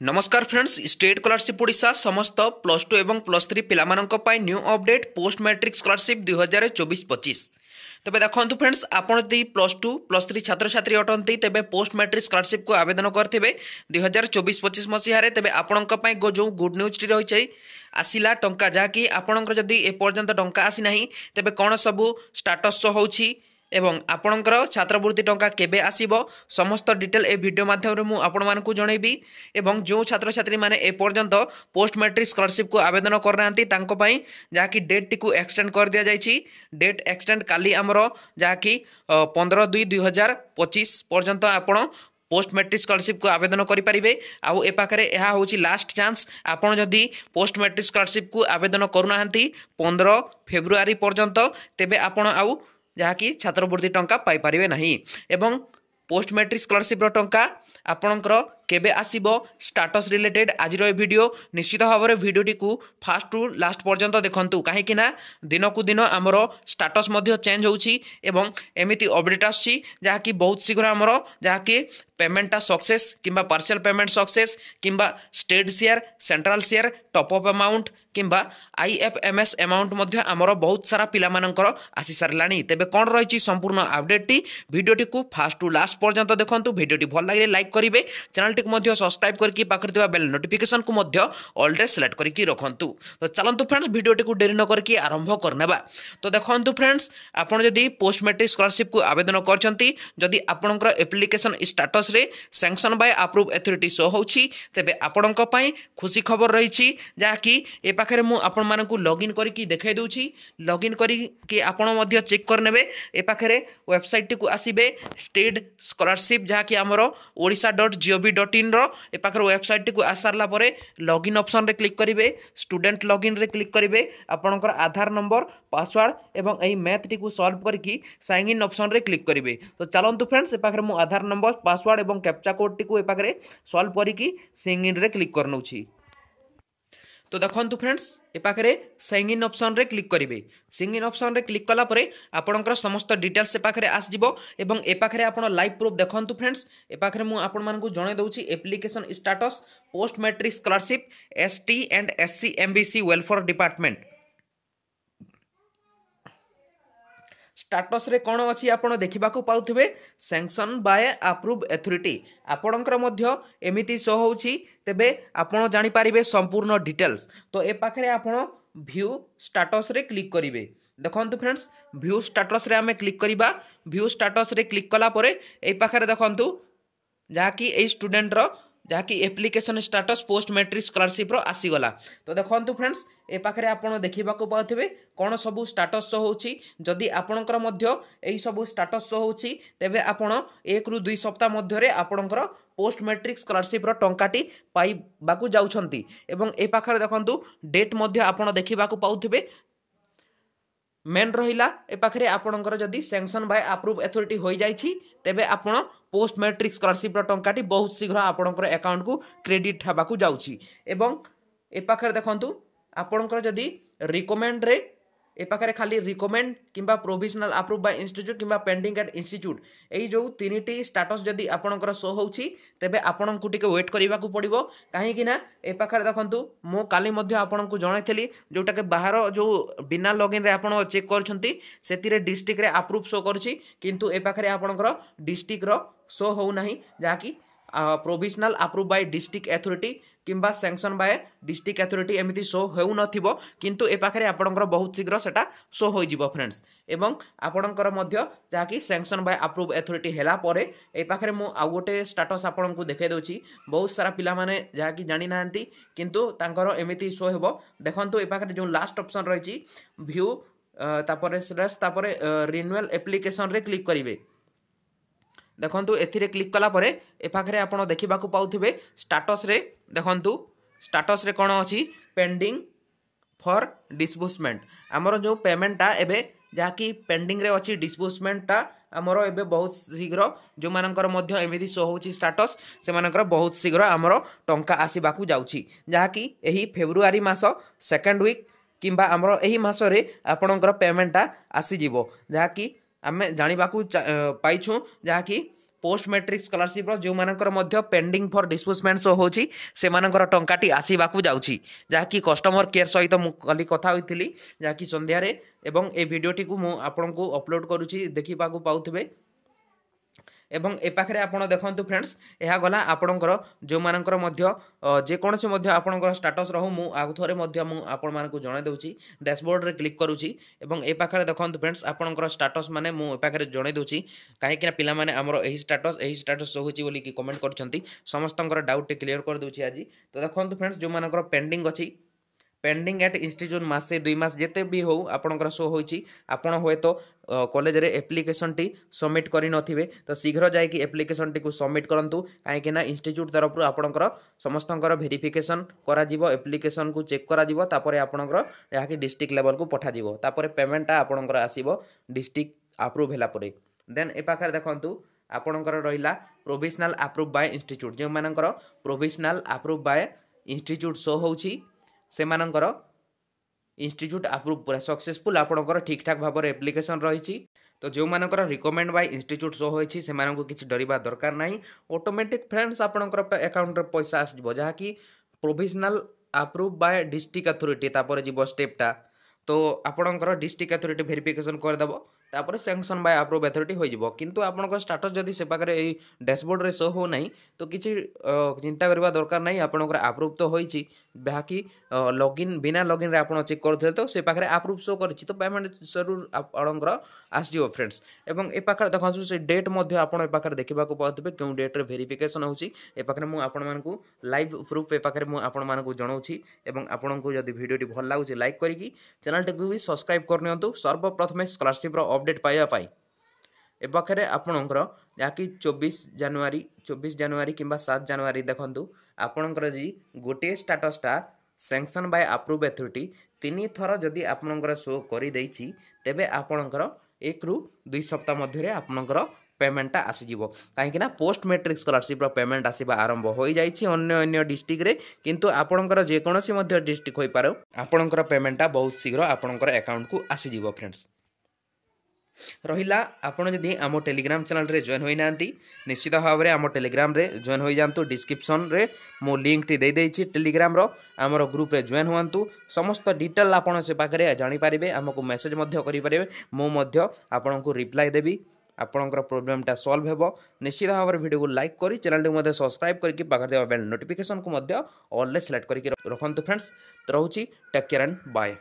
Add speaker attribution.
Speaker 1: नमस्कार friends, state scholarship Odisha समस्त plus two एवं प्लस थ्री पिलामानंक पाई new update post matric scholarship 2024-25। तेबे देखंतु फ्रेंड्स, आपण यदि प्लस टू प्लस थ्री छात्र छात्री अटंती तेबे पोस्ट मैट्रिक स्कॉलरशिप को आवेदन करथिबे 2024-25 मसीहारे। तेबे आपणक पाई जो गुड न्यूज टी रही छै आसिला टंका जहाँकि आपणकर जदि ए पर्यंत टंका आसी नाही तेबे कोन सबु स्टेटस शो होछि एवं आपणकर छात्रवृत्ति टंका केबे आसीबो समस्त डिटेल ए वीडियो माध्यम रे मु आपण मानकु जणैबी। एवं जो छात्र छात्री माने ए पर्यंत पोस्ट मैट्रिक स्कॉलरशिप को आवेदन करनांती तांको पई जाकी डेट टी को एक्सटेंड कर दिया जायछि। डेट एक्सटेंड काली हमरो जाकी 15/2/2025 पर्यंत आपण पोस्ट मैट्रिक स्कॉलरशिप को आवेदन करें। आउ ए पाखरे यह हूँ लास्ट चांस, आपड़ जदि पोस्ट मैट्रिक स्कॉलरशिप को आवेदन करूना 15 फेब्रुआरी पर्यंत तेबे आपण आउ जहाँकि छात्रवृत्ति टंका पाइपर ना। एवं पोस्ट मैट्रिक स्कॉलरशिप टंका आपणकर केबे आसीबो स्टेटस रिलेटेड आज वीडियो निश्चित भाव में वीडियोटी को फास्ट टू लास्ट पर्यंत देखंतु, कहीं दिन को दिन आमर स्टेटस चेंज होउछि एवं एमिति अपडेट आछि जहाँकि बहुत शीघ्र आमर जहाँकि पेमेंटा सक्सेस किंबा पार्शियल पेमेंट सक्सेस किंबा state share central share top up amount किंबा IFMS अमाउंट मध्य आमर बहुत सारा पिला मानकर आसी सारलानी। तेबे कौन रही संपूर्ण अपडेट टी वीडियोटी को फास्ट टू लास्ट पर्यंत देखंतु। वीडियोटी भल लगे लाइक करेंगे, चैनल टी को सब्सक्राइब करके पाखरे बेल नोटिफिकेशन को ऑल डे सिलेक्ट करके रखंतु। तो चलंतु फ्रेंड्स, वीडियोटी को डेरी न करके आरंभ करनेबा। तो देखंतु फ्रेंड्स, आपण जदि पोस्ट मैट्रिक स्कॉलरशिप को आवेदन करछंती जदि आपणकर एप्लिकेशन स्टेटस रे sanction by approve authority show होछि तेबे आपणक पई खुशी खबर रहिछि जाकी ए पाखरे मु आपण मानकु लॉगिन करके देखाइ दउछि। लॉगिन करके आपण मध्य चेक करनेबे ए पाखरे वेबसाइट टी को आसीबे स्टेट स्कॉलरशिप जहाँकि आमर odisha.gov.in रो ए पाखरे वेबसाइट टी को आसारला परे लॉगिन ऑप्शन रे क्लिक करिवे, स्टूडेंट लॉगिन रे क्लिक करिवे, आपणकर आधार नंबर पासवर्ड एवं एई मैथ टी को सॉल्व करके साइन इन ऑप्शन रे क्लिक करिवे। तो चलंतु फ्रेंड्स, ए पाखरे मु आधार नंबर पासवर्ड एवं कैप्चा कोड टी को ए पाखरे सॉल्व करके साइन इन रे क्लिक करनउछि। तो देखंतु फ्रेंड्स, ए पाखरे साइन इन ऑप्शन रे क्लिक करिवे। साइन इन ऑप्शन रे क्लिक कला परे आपणकर समस्त डिटेल्स ए पाखरे आस जिवो एवं ए पाखरे आपण लाइव प्रूफ देखंतु फ्रेंड्स। ए पाखरे मु आपण मानकु जणे दउछि application status post matric scholarship ST and SC MBC welfare department status रे कोन अछि आपण देखिबाकू पाउथिबे सैंक्शन बाय अप्रूव अथॉरिटी आपणकर मध्य एमिति शो होछि। तेबे आपण जानि पारिबे संपूर्ण डिटेल्स। तो ए पाखरे आपण व्यू स्टेटस रे क्लिक करिवे। देखंतु फ्रेंड्स, व्यू स्टेटस रे हमें क्लिक करिबा। व्यू स्टेटस रे क्लिक कला परे ए पाखरे देखंतु जाकी ए स्टूडेंट रो जहाँकि application status post matric scholarship रो आसीगला। तो देखंतु फ्रेंड्स, ए पाखरे आपण देखिबाकू पाउथिबे कोन सबु स्टेटस शो होछि। जदि आपणकर मध्य एई सबु स्टेटस शो होछि तेबे आपण 1 रु 2 सप्ताह मध्य रे आपणकर पोस्ट मैट्रिक स्कॉलरशिप रो टंकाटी पाइबाकू जाउछंती। एवं ए पाखरे देखंतु डेट मध्य आपण देखिबाकू पाउथिबे। मेन रहिला ए पाखरे आपणकर जदि सैंक्शन बाय अप्रूव अथॉरिटी होई जाइछि तेबे आपण पोस्ट मैट्रिक स्कॉलरशिप रो टंकाटी बहुत शीघ्र आपणकर अकाउंट को क्रेडिट हबाकू जाउछि। एवं ए पाखरे देखंतु आपणकर जदि रिकमेंड रे ए पाखरे खाली रिकमेंड किंबा प्रोविजनल अप्रूव बाय इंस्टीट्यूट किंबा पेंडिंग एट इंस्टीट्यूट एई जो तीनिटी स्टेटस जदि आपणकर शो होछि तेबे आपणकु टिके वेट करिबाकू पड़िबो। काहे कि ना ए पाखरे देखंतु मो काली मध्य आपणकु जणाइथली जोटा के बाहर जो बिना लॉगिन रे आपण चेक करछंती सेतिरे डिस्ट्रिक्ट रे अप्रूव शो करछि किंतु ए पाखरे आपणकर डिस्ट्रिक्ट रो शो हो नाही जाकी provisional approve by district authority किंबा सैंक्शन बाय डिस्ट्रिक्ट अथॉरिटी एमिति शो हेउ नथिबो किंतु ए पाखरे आपणकर बहुत शीघ्र सेटा शो होई जिवो फ्रेंड्स। एवं आपणकर मध्य जाकी सैंक्शन बाय अप्रूव अथॉरिटी हेला परे ए पाखरे मु आ गोटे स्टेटस आपणकु देखाइ दउछि। बहुत सारा पिला माने जाकी जानि नाहंती किंतु तांकर एमिति शो हेबो। देखंतु ए पाखरे जो लास्ट ऑप्शन रहिछि व्यू तापरे स्लैश तापरे रिन्यूअल एप्लिकेशन रे क्लिक करिवे। देखंतु एथिरे क्लिक कला परे ए पाखरे आपण देखिबाकू पाउथिबे स्टेटस रे देखंतु स्टेटस रे कोन अछि पेंडिंग फॉर डिस्बर्समेंट हमरो जो पेमेंट ता एबे जाकी पेंडिंग रे अछि डिस्बर्समेंट ता हमरो एबे बहुत शीघ्र जो मानकर मध्य एमिति शो होछि स्टेटस से मानकर बहुत शीघ्र हमरो टंका आसीबाकू जाउछि जाकी एही फेब्रुआरी मास सेकंड वीक किंबा हमरो एही मास रे आपणकर पेमेंट ता आसी जिवो जाकी आमे जानिबाकू पाइछु जहाँकि पोस्ट मैट्रिक स्कॉलरशिप जो मानकर मध्य पेंडिंग फॉर डिस्बर्समेंट शो होची से मानकर टंकाटी आसीबाकू जाउची जाकी कस्टमर केयर सहित मु कली कथा होइथिली जाकी संध्या रे एवं ए भिडियोटी को मु आपनकू अपलोड करूची देखिबाकू पाउथिबे एवं ए पाखरे आपण देखंतु फ्रेंड्स यह गला आपणकर जो मानकर मध्य जेकोसी मध्य आपणकर स्टेटस रहू मु आगु थरे मध्य मु आपण मानकू जणे दउची डैशबोर्ड रे क्लिक करूची एवं ए पाखरे देखंतु फ्रेंड्स आपणकर स्टेटस माने मु ए पाखरे जणे दउची काहे कि पिला माने हमरो एही स्टेटस शो होची बोली कि कमेंट करछंती समस्तंकर डाउट टे क्लियर कर दउची आजी तो देखंतु फ्रेंड्स जो मानकर पेंडिंग अछि पेंडिंग एट इंस्टीट्यूट मासे 2 मास जेते भी हो आपणकर शो होची आपण होय तो कॉलेज रे एप्लिकेशन टी सबमिट करि नथिबे तो शीघ्र जाय कि एप्लिकेशन टी को सबमिट करंतु काहे कि ना इंस्टीट्यूट तरफ रु आपणकर समस्तंकर वेरिफिकेशन करा जिवो एप्लिकेशन को चेक करा जिवो तापरे आपणकर या कि डिस्ट्रिक्ट लेवल को पठा जिवो तापरे पेमेंट ता आपणकर आसीबो डिस्ट्रिक्ट अप्रूव हैला परे देन ए पाखर देखंतु आपणकर रहिला प्रोविजनल अप्रूव बाय इंस्टीट्यूट जे मानकर provisional approve by institute show होची से मानकर इंस्टीट्यूट अप्रूव पूरा सक्सेसफुल आपणकर ठीक ठाक भाव एप्लिकेशन रही तो जो मानकर रिकमेंड बाय इंस्टीट्यूट शो होती से किसी डरवा दरकार नहीं ऑटोमेटिक फ्रेंड्स आपणकर अकाउंट रे पैसा आसो जहाँकि provisional approve by district authority तापर जीव स्टेपटा तो आपणकर डिस्ट्रिक्ट अथॉरिटी वेरिफिकेशन करदेव तापर सैंक्शन बाय अप्रूव अथॉरिटी हो जिवो किंतु आपनकर स्टेटस जदी से पाखरे ए डैशबोर्ड रे शो हो नहीं तो किछि चिंता करबा दरकार नहीं आपनकर अप्रूव तो होईची बाकी लॉगिन बिना लॉगिन रे आपण चेक करथले तो से पाखरे अप्रूव शो करछि तो पेमेंट जरूर आपनकर आस जिवो फ्रेंड्स एवं ए पाखरे देखछु से डेट मध्ये आपण ए पाखरे देखिबा को पाउतबे केउ डेट रे वेरिफिकेशन होछि ए पाखरे मु आपण मानकू लाइव प्रूफ ए पाखरे मु आपण मानकू जणाउछि एवं आपनकू जदी वीडियोटी भल लागुछि लाइक करिकि चैनल टे भी सब्सक्राइब करनियंतु सर्वप्रथमे स्कॉलरशिप रो अपडेट पाइबा पाई ए पाखरे आपणकर याकि 24 जनवरी किंबा 7 जनवरी देखंतु आपणकर जी गोटे स्टेटसटा सैंक्शन बाय अप्रूव अथॉरिटी 3 थर जदी आपणकर शो करि दैछि तेबे आपणकर 1 रु 2 सप्ताह मध्यरे आपणकर पेमेंटा आसीजिवो काहेकि ना पोस्ट मैट्रिक स्कॉलरशिप रो पेमेंट आसीबा आरंभ होई जाइछि अन्य डिस्ट्रिक्ट रे किंतु आपणकर जे कोनोसी मध्य डिस्ट्रिक्ट होई पारो आपणकर पेमेंटा बहुत शीघ्र आपणकर अकाउंट को आसीजिवो फ्रेंड्स रहिला आपण जदि आम टेलीग्राम चैनल रे जॉइन होई नांती निश्चित भाव रे आम टेलीग्राम रे जॉइन होई जानतु डिस्क्रिप्शन रे मो लिंक टी दे देछि टेलीग्राम रो हमरो ग्रुप रे जॉइन होवंतु समस्त डिटेल आपण से पाखरे जानि पारिबे हमको मेसेज मध्य करि पारिबे मो मध्य आपण को रिप्लाई देबी आपणकर प्रोब्लेमटा सॉल्व हेबो निश्चित भाव रे वीडियो को लाइक करी चैनल टी मध्य सब्सक्राइब करके पाखरे देबा बेल नोटिफिकेशन को मध्य ऑल सिलेक्ट करके रखंतु फ्रेंड्स रहउची टेक केयर एंड बाय।